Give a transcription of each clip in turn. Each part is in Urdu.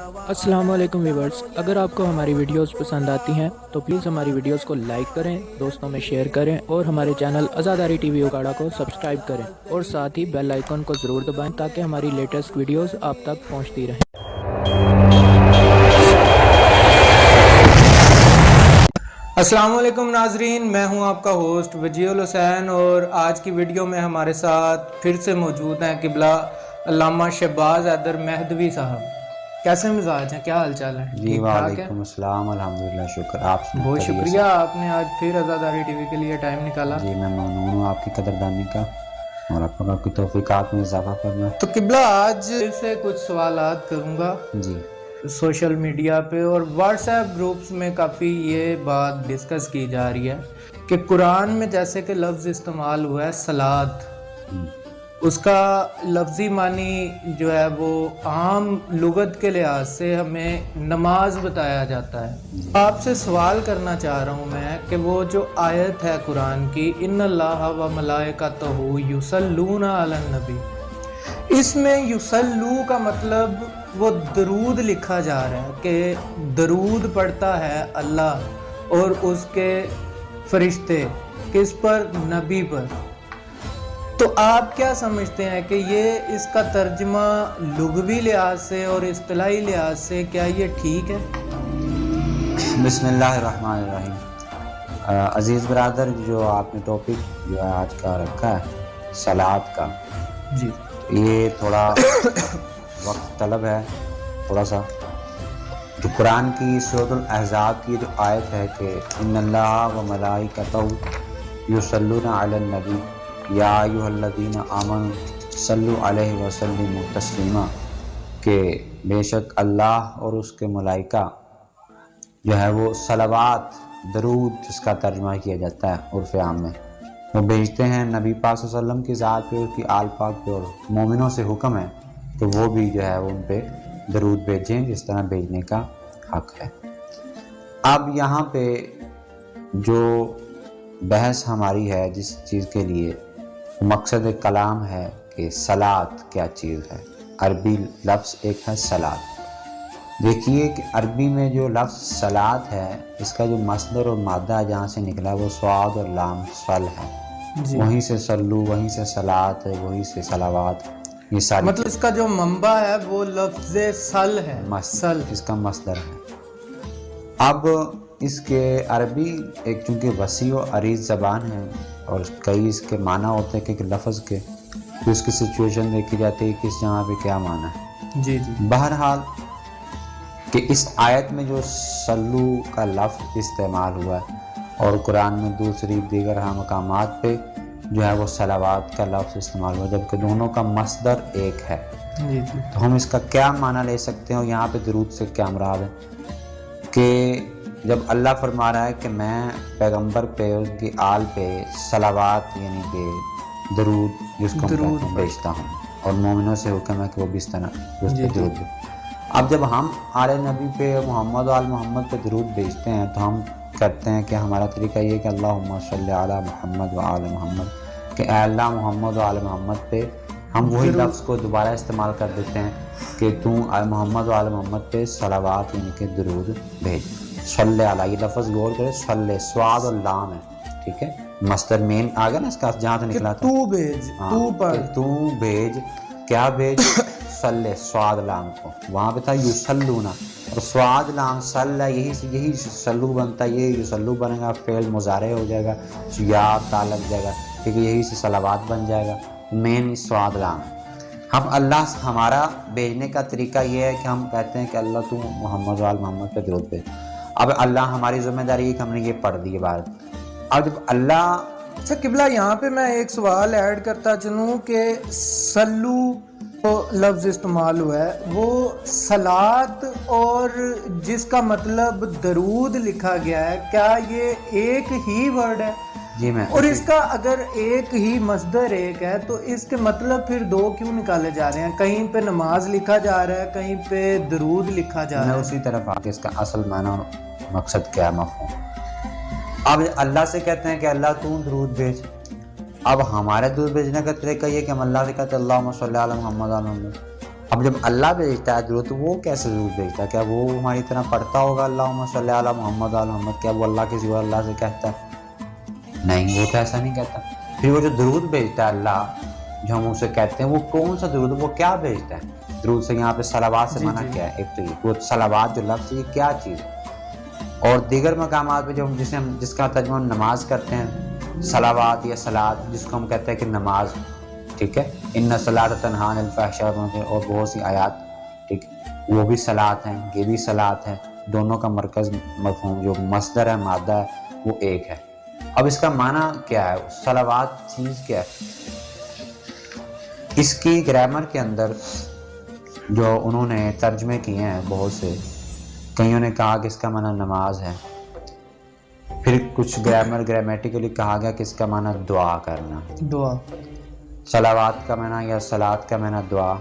السلام علیکم ویورز، اگر آپ کو ہماری ویڈیوز پسند آتی ہیں تو پلیز ہماری ویڈیوز کو لائک کریں، دوستوں میں شیئر کریں اور ہمارے چینل آزاداری ٹی وی اکاڑا کو سبسکرائب کریں اور ساتھ ہی بیل آئیکن کو ضرور دبائیں تاکہ ہماری لیٹسٹ ویڈیوز آپ تک پہنچتی رہیں۔ السلام علیکم ناظرین، میں ہوں آپ کا ہوسٹ وجیہ الحسین اور آج کی ویڈیو میں ہمارے ساتھ پھر سے موجود ہیں قبلہ علامہ شہباز حیدر مہدوی صاحب۔ کیسے مزاج ہیں، کیا حال چال ہے؟ جی وعلیکم السلام، الحمدللہ، شکر۔ آپ بہت شکریہ، آپ نے آج پھر آزاداری ٹی وی کے لیے ٹائم نکالا۔ جی میں ممنون ہوں آپ کی قدردانی کا اور آپ کی توفیقات میں اضافہ کرنا۔ تو قبلہ آج سے کچھ سوالات کروں گا جی سوشل میڈیا پہ اور واٹس ایپ گروپس میں کافی یہ بات ڈسکس کی جا رہی ہے کہ قرآن میں جیسے کہ لفظ استعمال ہوا ہے صلاۃ، اس کا لفظی معنی جو ہے وہ عام لغت کے لحاظ سے ہمیں نماز بتایا جاتا ہے۔ آپ سے سوال کرنا چاہ رہا ہوں میں کہ وہ جو آیت ہے قرآن کی ان اللہ و ملائکتہ یصلون علی النبی، اس میں یصلو کا مطلب وہ درود لکھا جا رہا ہے کہ درود پڑھتا ہے اللہ اور اس کے فرشتے کس پر؟ نبی پر۔ تو آپ کیا سمجھتے ہیں کہ یہ اس کا ترجمہ لغوی لحاظ سے اور اصطلاحی لحاظ سے کیا یہ ٹھیک ہے؟ بسم اللہ الرحمن الرحیم۔ عزیز برادر، جو آپ نے ٹاپک جو ہے آج کا رکھا ہے صلاۃ کا، جی یہ تھوڑا وقت طلب ہے تھوڑا سا۔ جو قرآن کی سورۃ الاحزاب کی جو آیت ہے کہ ان اللہ و ملائکتہ یصلون علی النبی یا ایھا الذین آمنوا صلوا علیہ وسلموا تسلیما، کہ بے شک اللہ اور اس کے ملائکہ جو ہے وہ صلوات، درود جس کا ترجمہ کیا جاتا ہے عرف عام میں، وہ بھیجتے ہیں نبی پاک صلی اللہ علیہ وسلم کی ذات پہ، اس کی آل پاک پہ، اور مومنوں سے حکم ہے تو وہ بھی جو ہے وہ ان پہ درود بھیجیں جس طرح بھیجنے کا حق ہے۔ اب یہاں پہ جو بحث ہماری ہے جس چیز کے لیے مقصد کلام ہے کہ صلاۃ کیا چیز ہے، عربی لفظ ایک ہے صلاۃ۔ دیکھیے کہ عربی میں جو لفظ صلاۃ ہے اس کا جو مصدر اور مادہ جہاں سے نکلا وہ صاد اور لام صل ہے، وہیں سے صلو، وہیں سے صلاۃ ہے، وہیں سے صلوات، یہ ساری مطلب اس کا جو منبع ہے وہ لفظ سل ہے، سل اس کا مصدر ہے۔ اب اس کے عربی ایک چونکہ وسیع و عریض زبان ہے اور کئی اس کے معنی ہوتے ہیں کہ لفظ کے، تو اس کی سچویشن دیکھی جاتی ہے کہ کس جگہ پہ کیا معنی ہے۔ جی جی بہرحال کہ اس آیت میں جو صلو کا لفظ استعمال ہوا ہے اور قرآن میں دوسری دیگر مقامات پہ جو ہے وہ صلوات کا لفظ استعمال ہوا، جبکہ دونوں کا مصدر ایک ہے، جی جی تو ہم اس کا کیا معنی لے سکتے ہیں اور یہاں پہ درود سے کیا مراد ہے کہ جب اللہ فرما رہا ہے کہ میں پیغمبر پہ، اس کی آل پہ صلوات یعنی کہ درود جس کو بھیجتا ہوں، اور مومنوں سے حکم ہے کہ وہ بھی اس طرح اس پہ درود دیں۔ اب جب ہم آل نبی پہ محمد و آل محمد پہ درود بھیجتے ہیں تو ہم کرتے ہیں کہ ہمارا طریقہ یہ کہ اللہم صلی علی محمد و آل محمد، کہ اے اللہ محمد و آل محمد پہ ہم وہی لفظ کو دوبارہ استعمال کر دیتے ہیں کہ تو محمد و آل محمد پہ صلوات یعنی کہ درود بھیج۔ صلی علی، یہ لفظ غور کرے، صلی سواد اور لام ہے، ٹھیک ہے، مصدر مین آ گیا نا اس کا جہاں سے نکلا تھا، تو بھیج، تو پڑھ، تو بھیج، کیا بھیج؟ صلی، سواد لام کو، وہاں پہ تھا یصلونا، اور سواد لام صلی، یہی سلو بنتا ہے، یہ یصلو بنے گا، فعل مضارع ہو جائے گا، یا تا لگ جائے گا، ٹھیک ہے، یہی سے صلوات بن جائے گا، مین سواد لام ہے۔ ہم اللہ ہمارا بھیجنے کا طریقہ یہ ہے کہ ہم کہتے ہیں کہ اللہ تو محمد و آل محمد پہ درود بھیج۔ اب اللہ ہماری ذمہ داری ہے کہ ہم نے یہ پڑھ دی ہے بات۔ اب جب اللہ، اچھا قبلہ یہاں پہ میں ایک سوال ایڈ کرتا چلوں کہ سلو لفظ استعمال ہوا ہے، وہ صلاۃ اور جس کا مطلب درود لکھا گیا ہے، کیا یہ ایک ہی ورڈ ہے؟ جی میں اور اس کا اگر ایک ہی مصدر ایک ہے تو اس کے مطلب پھر دو کیوں نکالے جا رہے ہیں؟ کہیں پہ نماز لکھا جا رہا ہے، کہیں پہ درود لکھا جا رہا ہے۔ میں اسی طرف آ کے اس کا اصل معنی اور مقصد کیا مفہوم۔ اب اللہ سے کہتے ہیں کہ اللہ تو درود بھیج، اب ہمارے درود بھیجنے کا طریقہ یہ کہ ہم اللہ سے کہتے ہیں اللہم صلی علی محمد علی محمد، اب جب اللہ بھیجتا ہے درود تو وہ کیسے درود بھیجتا ہے؟ کیا وہ ہماری طرح پڑھتا ہوگا اللہم صلی علی محمد علی محمد؟ کیا وہ اللہ کے سوا اللہ سے کہتا ہے؟ نہیں، وہ تو ایسا نہیں کہتا۔ پھر وہ جو درود بھیجتا ہے اللہ، جو ہم اسے کہتے ہیں، وہ کون سا درود، وہ کیا بھیجتا ہے؟ درود سے یہاں پہ صلوات سے منع کیا ہے؟ ایک تو یہ وہ صلوات جو لفظ یہ کیا چیز ہے؟ اور دیگر مقامات پہ جو جس کا ترجمہ ہم نماز کرتے ہیں، صلوات یا صلاۃ، جس کو ہم کہتے ہیں کہ نماز، ٹھیک ہے، ان الصلاۃ تنہی عن الفحشاء اور بہت سی آیات، ٹھیک، وہ بھی صلاۃ ہیں، یہ بھی صلاۃ ہے، دونوں کا مرکز مفہوم جو مصدر ہے، مادہ ہے، وہ ایک ہے۔ اب اس کا معنی کیا ہے؟ صلوات چیز کیا ہے؟ اس کی گرامر کے اندر جو انہوں نے ترجمے کیے ہیں بہت سے، کئیوں نے کہا کہ اس کا معنی نماز ہے، پھر کچھ گرامیٹیکلی کہا گیا کہ اس کا معنی دعا کرنا، دعا، صلوات کا معنی یا صلاۃ کا معنی دعا،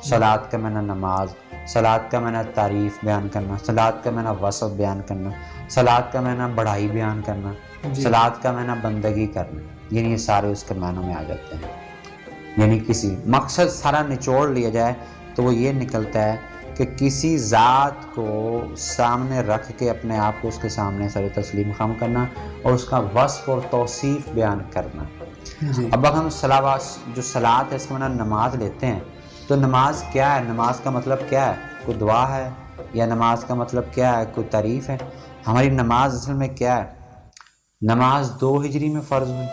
صلاۃ کا معنی نماز، صلاۃ کا معنی تعریف بیان کرنا، صلاۃ کا معنی وصف بیان کرنا، صلاۃ کا معنی بڑھائی بیان کرنا، صلاۃ کا معنی بندگی کرنا، یعنی یہ سارے اس کے معنوں میں آ جاتے ہیں۔ یعنی کسی مقصد سارا نچوڑ لیا جائے تو وہ یہ نکلتا ہے کہ کسی ذات کو سامنے رکھ کے اپنے آپ کو اس کے سامنے سر تسلیم خم کرنا اور اس کا وصف اور توصیف بیان کرنا۔ اب اگر ہم جو صلاۃ ہے اس کا معنی نماز لیتے ہیں تو نماز کیا ہے؟ نماز کا مطلب کیا ہے؟ کوئی دعا ہے؟ یا نماز کا مطلب کیا ہے؟ کوئی تعریف ہے؟ ہماری نماز اصل میں کیا ہے؟ نماز 2 ہجری میں فرض ہوئی،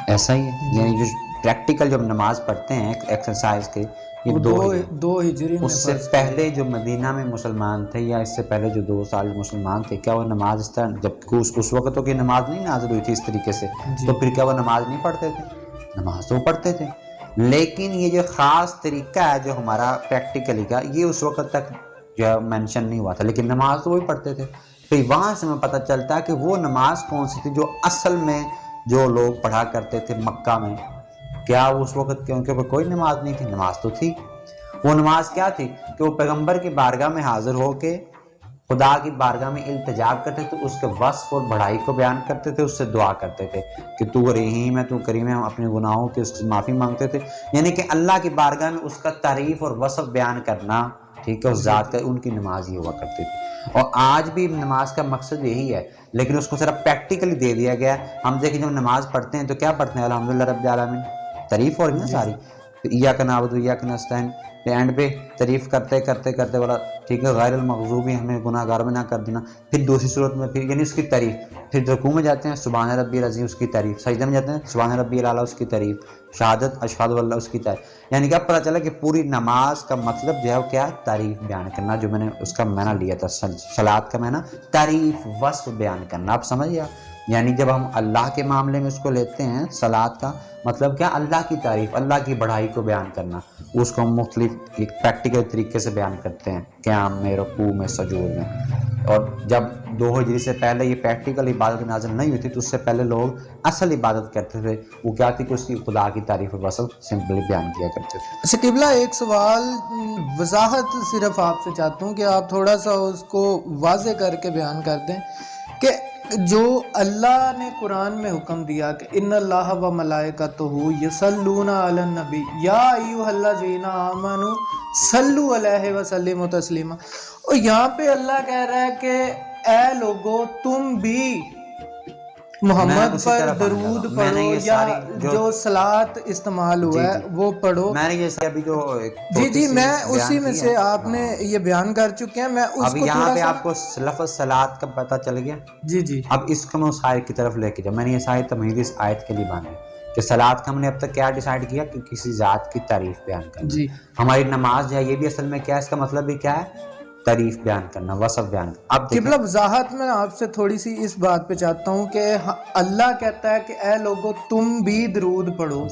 ایسا ہی ہے، یعنی جو پریکٹیکل جب نماز پڑھتے ہیں ایکسرسائز کے، یہ 2 ہجری میں۔ اس سے پہلے جو مدینہ میں مسلمان تھے یا اس سے پہلے جو 2 سال مسلمان تھے، کیا وہ نماز اس طرح، جب اس وقت تو کہ نماز نہیں نازل ہوئی تھی اس طریقے سے، تو پھر کیا وہ نماز نہیں پڑھتے تھے؟ نماز تو پڑھتے تھے، لیکن یہ جو خاص طریقہ ہے جو ہمارا پریکٹیکلی کا، یہ اس وقت تک جو ہے مینشن نہیں ہوا تھا، لیکن نماز تو وہی پڑھتے تھے۔ پھر وہاں سے ہمیں پتہ چلتا ہے کہ وہ نماز کون سی تھی جو اصل میں جو لوگ پڑھا کرتے تھے مکہ میں۔ کیا اس وقت کیونکہ کوئی نماز نہیں تھی؟ نماز تو تھی۔ وہ نماز کیا تھی کہ وہ پیغمبر کی بارگاہ میں حاضر ہو کے خدا کی بارگاہ میں التجا کرتے تھے، اس کے وصف اور بڑائی کو بیان کرتے تھے، اس سے دعا کرتے تھے کہ تو رحیم ہے، تو کریم ہے، ہم اپنے گناہوں کی اس سے معافی مانگتے تھے، یعنی کہ اللہ کی بارگاہ میں اس کا تعریف اور وصف بیان کرنا، ٹھیک ہے، اس ذات کا، ان کی نماز یہ ہوا کرتی تھی۔ اور آج بھی نماز کا مقصد یہی ہے، لیکن اس کو صرف پریکٹیکلی دے دیا گیا۔ ہم دیکھیں جب نماز پڑھتے ہیں تو کیا پڑھتے ہیں؟ الحمدللہ رب العالمین، تعریف ہو رہی نا ساری، ایاک نعبد و ایاک نستعین، اینڈ پہ تعریف کرتے کرتے کرتے والا، ٹھیک ہے، غیر المغضوبی، ہمیں گناہ گار میں نہ کر دینا۔ پھر دوسری صورت میں پھر یعنی اس کی تعریف، پھر رکوع میں جاتے ہیں سبحان ربی العظیم، اس کی تعریف، سجدہ میں جاتے ہیں سبحان ربی الاعلیٰ، اس کی تعریف، شہادت اشہد اللہ، اس کی تعریف، یعنی کہ اب پتہ چلا کہ پوری نماز کا مطلب جو ہے وہ کیا ہے؟ تعریف بیان کرنا، جو میں نے اس کا معنی لیا تھا صلاۃ کا معنی تعریف، وصف بیان کرنا۔ آپ سمجھ گیا؟ یعنی جب ہم اللہ کے معاملے میں اس کو لیتے ہیں، صلاۃ کا مطلب کیا؟ اللہ کی تعریف، اللہ کی بڑائی کو بیان کرنا، اس کو ہم مختلف ایک پریکٹیکل طریقے سے بیان کرتے ہیں، قیام میں، رکوع میں، سجود میں۔ اور جب 2 ہجری سے پہلے یہ پریکٹیکل عبادت نازل نہیں ہوئی تھی تو اس سے پہلے لوگ اصل عبادت کرتے تھے، وہ کیا تھی کہ اس کی خدا کی تعریف و وصف سمپلی بیان کیا کرتے تھے۔ اچھا قبلہ، ایک سوال وضاحت صرف آپ سے چاہتا ہوں کہ آپ تھوڑا سا اس کو واضح کر کے بیان کر دیں کہ جو اللہ نے قرآن میں حکم دیا کہ ان اللہ و ملائکتہ یصلون علی النبی یا ایھا الذین آمنوا صلوا علیہ وسلموا تسلیما، اور یہاں پہ اللہ کہہ رہا ہے کہ اے لوگو تم بھی محمد پر درود پڑھو، یا جو صلاۃ استعمال ہوا ہے وہ پڑھو۔ میں نے یہ ابھی جو جی میں اسی میں سے آپ نے یہ بیان کر چکے ہیں، میں اس کو یہاں پہ آپ کو لفظ صلاۃ کا پتہ چل گیا۔ جی اب اس کو میں اس آیت کی طرف لے کے جاؤں، میں نے یہ ساری تمہید اس آیت کے لیے باندھی کہ صلاۃ کا ہم نے اب تک کیا ڈیسائیڈ کیا کہ کسی ذات کی تعریف بیان کرنا۔ ہماری نماز جو ہے یہ بھی اصل میں کیا ہے؟ اس کا مطلب بھی کیا ہے؟ تعریف بیان کرنا، وصف بیان کرنا۔ اب قبلہ وضاحت میں آپ سے تھوڑی سی اس بات پہ چاہتا ہوں کہ اللہ کہتا ہے کہ اے لوگو تم بھی درود پڑھو،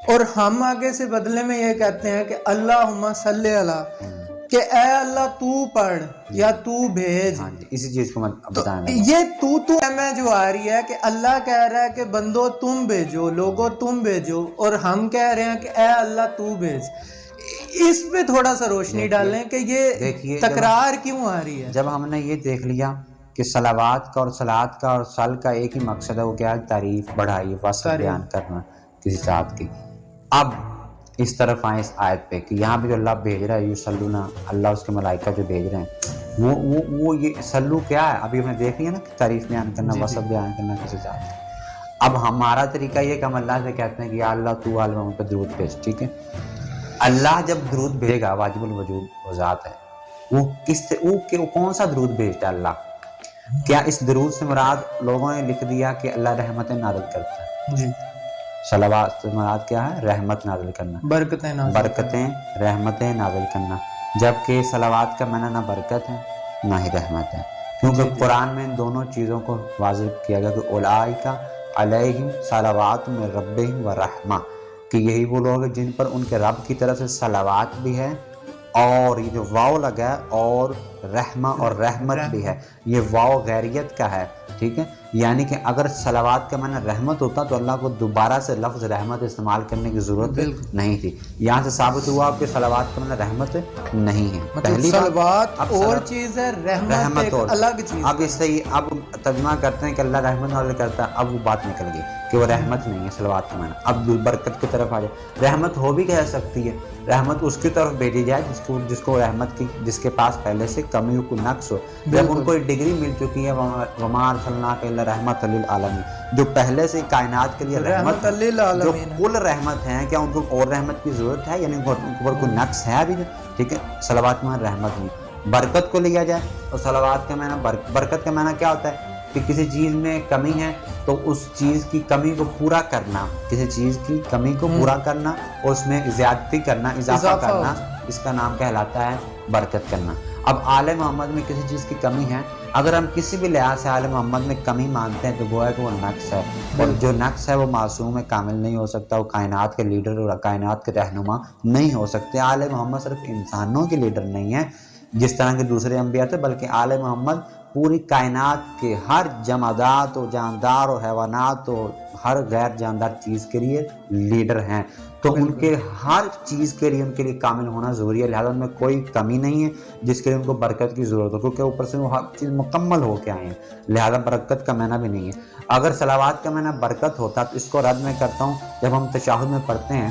اور ہم آگے سے بدلے میں یہ کہتے ہیں کہ اللہم صلی علی، کہ اے اللہ تو پڑھ یا تو بھیج۔ اسی چیز کو میں بتانا، یہ تو میں جو آ رہی ہے کہ اللہ کہہ رہا ہے کہ بندو تم بھیجو، لوگو تم بھیجو، اور ہم کہہ رہے ہیں کہ اے اللہ تو بھیج۔ اس پہ تھوڑا سا روشنی ڈالیں کہ یہ تکرار کیوں آ رہی ہے۔ جب ہم نے یہ دیکھ لیا کہ صلوات کا اور صلاۃ کا اور صل کا ایک ہی مقصد ہے، وہ کیا ہے؟ تعریف، بڑھائی، وصف بیان کرنا کسی ذات کی۔ اب اس طرف آئیں اس آیت پہ کہ یہاں پہ جو اللہ بھیج رہا ہے یصلونا، اللہ اس کے ملائکہ جو بھیج رہے ہیں وہ یہ سلو کیا ہے؟ ابھی ہم نے دیکھ لیا نا کہ تعریف بیان کرنا، وصف بیان کرنا کسی ذات ہے۔ اب ہمارا طریقہ یہ کہ ہم اللہ سے کہتے ہیں کہ یا اللہ تو آل محمد پہ درود بھیج، ٹھیک ہے؟ اللہ جب درود بھیجے گا، واجب الوجود وہ ذات ہے، وہ کون سا درود بھیجتا ہے اللہ؟ کیا اس درود سے مراد لوگوں نے لکھ دیا کہ اللہ رحمتیں نازل کرتا ہے؟ جی، صلوات سے مراد کیا ہے؟ رحمت نازل کرنا، برکتیں نازل برکتیں، رحمتیں نازل کرنا، جبکہ صلوات کا معنی نہ برکت ہے نہ ہی رحمت ہے، کیونکہ قرآن میں ان دونوں چیزوں کو واضح کیا گیا کہ اولئک علیہم صلوات من ربہم ورحمہ، کہ یہی وہ لوگ ہیں جن پر ان کے رب کی طرف سے صلوات بھی ہے، اور یہ جو واو لگا ہے اور رحمہ اور رحمت بھی ہے، یہ واو غیریت کا ہے، ٹھیک ہے؟ یعنی کہ اگر صلوات کا معنی رحمت ہوتا تو اللہ کو دوبارہ سے لفظ رحمت استعمال کرنے کی ضرورت نہیں تھی۔ یہاں سے ثابت ہوا کہ صلوات کا معنی رحمت نہیں ہے، پہلی صلوات اور چیز ہے، رحمت ایک الگ چیز۔ اب اس سے اب ترجمہ کرتے ہیں کہ اللہ رحمت نازل کرتا ہے، اب وہ بات نکل گئی کہ وہ رحمت نہیں ہے صلوات کا معنی۔ اب برکت کی طرف آ جائے، رحمت ہو بھی کہہ سکتی ہے، رحمت اس کی طرف بھیجی جائے جس کو رحمت کی، جس کے پاس پہلے سے کمی ہو، کوئی نقص ہو، جب ان کو ڈگری مل چکی ہے وما ارسلناک الا رحمت للعالمین، جو پہلے سے کائنات کے لیے رحمت جو کل رحمت ہیں، کیا ان کو اور رحمت کی ضرورت ہے؟ یعنی ان کے اوپر کوئی نقص ہے ابھی؟ ٹھیک ہے، صلوات میں رحمت نہیں۔ برکت کو لیا جائے اور صلوات کا معنی برکت کا معنی کیا ہوتا ہے؟ کہ کسی چیز میں کمی ہے تو اس چیز کی کمی کو پورا کرنا، کسی چیز کی کمی کو پورا کرنا اور اس میں زیادتی کرنا، اضافہ کرنا، اس کا نام کہلاتا ہے برکت کرنا۔ اب آل محمد میں کسی چیز کی کمی ہے، اگر ہم کسی بھی لحاظ سے آل محمد میں کمی مانتے ہیں تو وہ ہے کہ وہ نقص ہے، اور جو نقص ہے وہ معصوم ہے، کامل نہیں ہو سکتا، وہ کائنات کے لیڈر اور کائنات کے رہنما نہیں ہو سکتے۔ آل محمد صرف انسانوں کے لیڈر نہیں ہے جس طرح کے دوسرے انبیاء تھے، بلکہ آل محمد پوری کائنات کے ہر جمادات و جاندار و حیوانات و ہر غیر جاندار چیز کے لیے لیڈر ہیں، تو ان کے ہر چیز کے لیے ان کے لیے کامل ہونا ضروری ہے، لہذا ان میں کوئی کمی نہیں ہے جس کے لیے ان کو برکت کی ضرورت ہو، کیونکہ اوپر سے وہ ہر چیز مکمل ہو کے آئے ہیں، لہذا برکت کا معنی بھی نہیں ہے۔ اگر صلوات کا معنی برکت ہوتا تو اس کو رد میں کرتا ہوں، جب ہم تشہد میں پڑھتے ہیں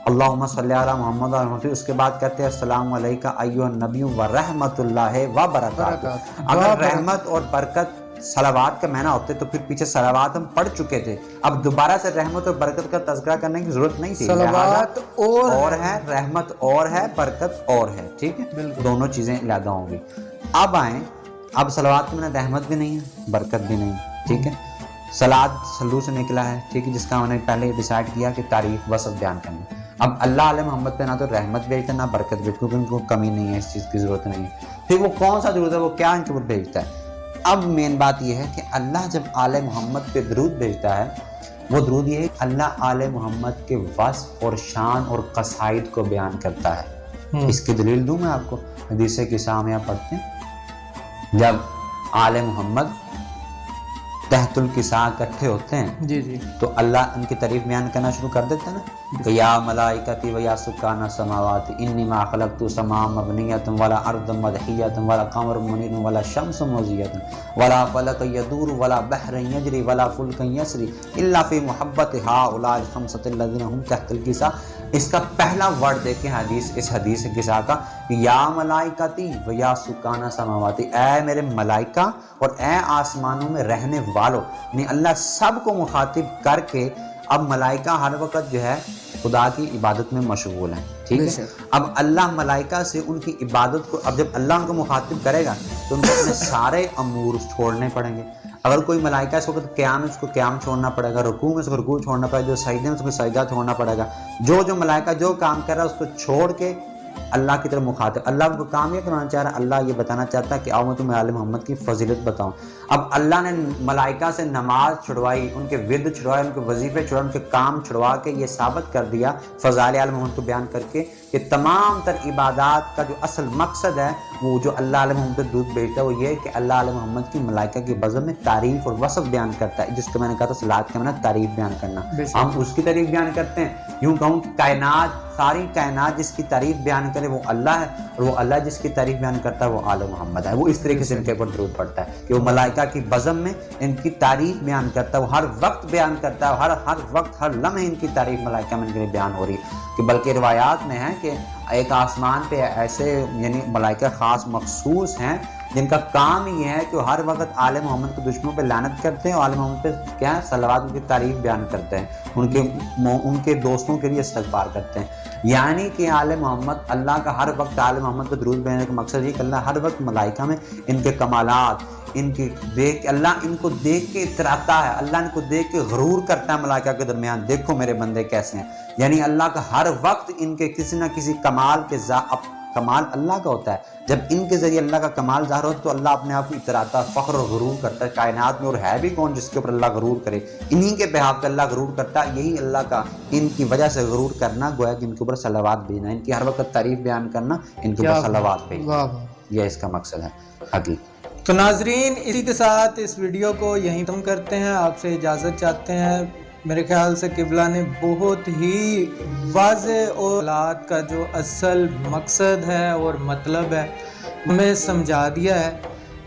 اللہم صلی علی محمد و رحمۃ، اس کے بعد کہتے ہیں السلام علیکہ ایھا النبی و رحمۃ اللہ و برکاتہ۔ اگر رحمت اور برکت صلوات کا معنی ہوتے تو پھر پیچھے صلوات ہم پڑھ چکے تھے، اب دوبارہ سے رحمت اور برکت کا تذکرہ کرنے کی ضرورت نہیں تھی۔ صلوات اور ہے، رحمت اور ہے، برکت اور ہے، ٹھیک ہے، دونوں چیزیں علیحدہ ہوں گی۔ اب آئیں، اب صلوات میں رحمت بھی نہیں ہے، برکت بھی نہیں، ٹھیک ہے، صلات سلو سے نکلا ہے، ٹھیک ہے، جس کا ہم نے پہلے ڈیسائیڈ کیا کہ تعریف وصف بیان کرنا۔ اب اللہ علیہ محمد پہ نہ تو رحمت بھیجتا نہ برکت بھیجتا، کیونکہ ان کو کمی نہیں ہے، اس چیز کی ضرورت نہیں ہے۔ پھر وہ کون سا درود ہے، وہ کیا ان کے اوپر بھیجتا ہے؟ اب مین بات یہ ہے کہ اللہ جب آل محمد پہ درود بھیجتا ہے، وہ درود یہ ہے کہ اللہ آل محمد کے وصف اور شان اور قصائد کو بیان کرتا ہے۔ اس کی دلیل دوں میں آپ کو، حدیث قصہ ہم یہاں پڑھتے ہیں، جب آل محمد تحت القصاء اکٹھے ہوتے ہیں جی تو اللہ ان کی تعریف بیان کرنا شروع کر دیتا ہے نا کہ یا ملائکتی و یا سکان السماوات انی ما خلقت السماء مبنیۃ ولا ارض مدحیۃ ولا قمر منیر ولا شمس موزیۃ ولا فلک یدور ولا بحر یجری ولا فلک یسری الا فی محبت ہؤلاء الخمسۃ الذین هم تحت القصاء۔ اس کا پہلا ورڈ دیکھیں اس حدیث قصہ کا، یا ملائکتی و یا سکان السماوات، اے میرے ملائکہ اور اے آسمانوں میں رہنے والو، یعنی اللہ سب کو مخاطب کر کے اب ملائکہ ہر وقت جو ہے خدا کی عبادت میں مشغول ہیں، ٹھیک ہے۔ اب اللہ ملائکہ سے ان کی عبادت کو، اب جب اللہ ان کو مخاطب کرے گا تو ان کو اپنے سارے امور چھوڑنے پڑیں گے۔ اگر کوئی ملائکہ اس وقت قیام ہے اس کو قیام چھوڑنا پڑے گا، رکوع میں اس کو رکوع چھوڑنا پڑے گا، جو سجدے میں اس کو سجدہ چھوڑنا پڑے گا، جو ملائکہ جو کام کر رہا ہے اس کو چھوڑ کے اللہ کی طرف مخاطب۔ اللہ ان کو کام یہ کرنا چاہ رہا ہے، اللہ یہ بتانا چاہتا ہے کہ آؤ میں تمہیں آل محمد کی فضیلت بتاؤں۔ اب اللہ نے ملائکہ سے نماز چھڑوائی، ان کے ورد چھڑوائے، ان کے وظیفے چھڑوائے، ان کے کام چھڑوا کے یہ ثابت کر دیا فضائل آل محمد کو بیان کر کے کہ تمام تر عبادات کا جو اصل مقصد ہے وہ جو اللہ علیہ محمد پہ درود بھیجتا ہے وہ یہ ہے کہ اللہ علیہ محمد کی ملائکہ کی بزم میں تعریف اور وصف بیان کرتا ہے، جس کو میں نے کہا تھا صلات کا معنی تعریف بیان کرنا. ہم اس کی تعریف بیان کرتے ہیں. یوں کہوں کہ کائنات، ساری کائنات جس کی تعریف بیان کرے وہ اللہ ہے، اور وہ اللہ جس کی تعریف بیان کرتا ہے وہ آل محمد ہے. وہ اس طریقے سے ان کے اوپر درود پڑتا ہے کہ وہ ملائکہ کی بزم میں ان کی تعریف بیان کرتا ہے، وہ ہر وقت بیان کرتا ہے، ہر وقت ہر لمحے ان کی تعریف ملائکہ میں ان کے لیے بیان ہو رہی ہے. کہ بلکہ روایات میں ہے کہ ایک آسمان پہ ایسے یعنی ملائکہ خاص مخصوص ہیں جن کا کام یہ ہے کہ وہ ہر وقت آل محمد کے دشمنوں پہ لعنت کرتے ہیں اور آل محمد پہ کیا ہے صلوات ان کی تعریف بیان کرتے ہیں، ان کے دوستوں کے لیے استغفار کرتے ہیں. یعنی کہ آل محمد، اللہ کا ہر وقت آل محمد پہ درود بھیجنے کا مقصد یہ کہ اللہ ہر وقت ملائکہ میں ان کے کمالات، ان کی اللہ ان کو دیکھ کے اتراتا ہے، اللہ ان کو دیکھ کے غرور کرتا ہے ملائکہ کے درمیان، دیکھو میرے بندے کیسے ہیں. یعنی اللہ کا ہر وقت ان کے کسی نہ کسی کمال کے کمال اللہ کا ہوتا ہے. جب ان کے ذریعے اللہ کا کمال ظاہر ہوتا ہے تو اللہ اپنے آپ کو اتراتا، فخر اور غرور کرتا ہے. کائنات میں اور ہے بھی کون جس کے اوپر اللہ غرور کرے؟ انہی کے بہاف پہ اللہ غرور کرتا ہے. یہی اللہ کا ان کی وجہ سے غرور کرنا گویا کہ ان کے اوپر صلوات بھیجنا، ان کی ہر وقت تعریف بیان کرنا، ان کے اوپر صلوات بھیجنا، یہ اس کا مقصد ہے حقیقی. تو ناظرین اسی کے ساتھ اس ویڈیو کو یہیں ختم کرتے ہیں، آپ سے اجازت چاہتے ہیں. میرے خیال سے قبلہ نے بہت ہی واضح اور صلات کا جو اصل مقصد ہے اور مطلب ہے ہمیں سمجھا دیا ہے.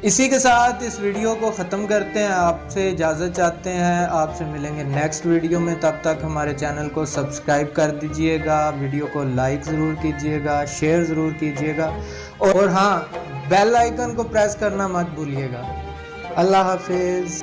اسی کے ساتھ اس ویڈیو کو ختم کرتے ہیں، آپ سے اجازت چاہتے ہیں. آپ سے ملیں گے نیکسٹ ویڈیو میں، تب تک ہمارے چینل کو سبسکرائب کر دیجئے گا، ویڈیو کو لائک ضرور کیجئے گا، شیئر ضرور کیجئے گا، اور ہاں بیل آئیکن کو پریس کرنا مت بھولیے گا. اللہ حافظ.